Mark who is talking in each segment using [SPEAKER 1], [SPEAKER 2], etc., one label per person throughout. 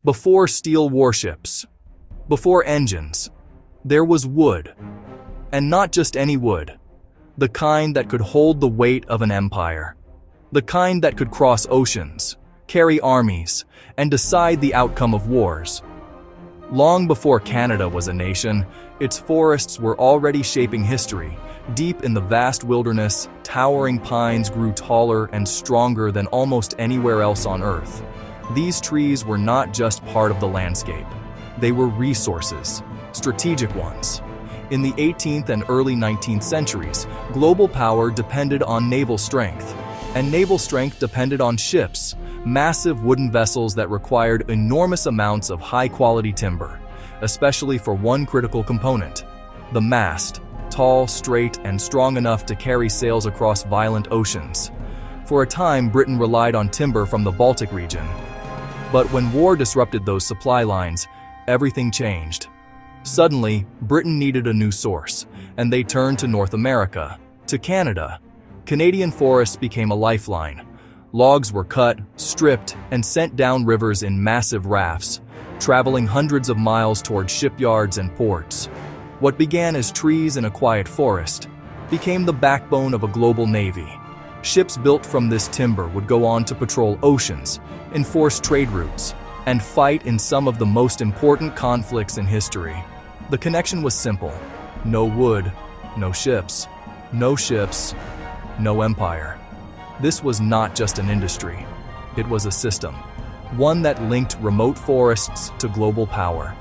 [SPEAKER 1] Before steel warships, before engines, there was wood. And not just any wood. The kind that could hold the weight of an empire. The kind that could cross oceans, carry armies, and decide the outcome of wars. Long before Canada was a nation, its forests were already shaping history. Deep in the vast wilderness, towering pines grew taller and stronger than almost anywhere else on Earth. These trees were not just part of the landscape. They were resources, strategic ones. In the 18th and early 19th centuries, global power depended on naval strength, and naval strength depended on ships, massive wooden vessels that required enormous amounts of high-quality timber, especially for one critical component: the mast, tall, straight, and strong enough to carry sails across violent oceans. For a time, Britain relied on timber from the Baltic region. But when war disrupted those supply lines, everything changed. Suddenly, Britain needed a new source, and they turned to North America, to Canada. Canadian forests became a lifeline. Logs were cut, stripped, and sent down rivers in massive rafts, traveling hundreds of miles toward shipyards and ports. What began as trees in a quiet forest became the backbone of a global navy. Ships built from this timber would go on to patrol oceans, enforce trade routes, and fight in some of the most important conflicts in history. The connection was simple: no wood, no ships. No ships, no empire. This was not just an industry. It was a system. One that linked remote forests to global power.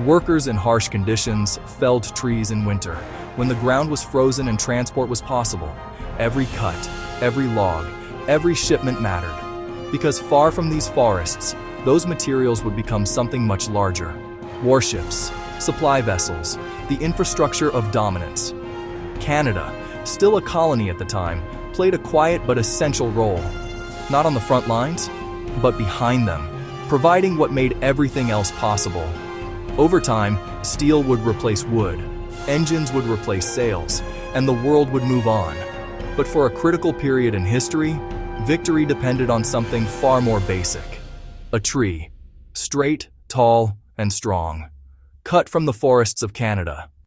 [SPEAKER 1] Workers in harsh conditions felled trees in winter, when the ground was frozen and transport was possible. Every cut, every log, every shipment mattered. Because far from these forests, those materials would become something much larger. Warships, supply vessels, the infrastructure of dominance. Canada, still a colony at the time, played a quiet but essential role. Not on the front lines, but behind them, providing what made everything else possible. Over time, steel would replace wood, engines would replace sails, and the world would move on. But for a critical period in history, victory depended on something far more basic: a tree, straight, tall, and strong, cut from the forests of Canada.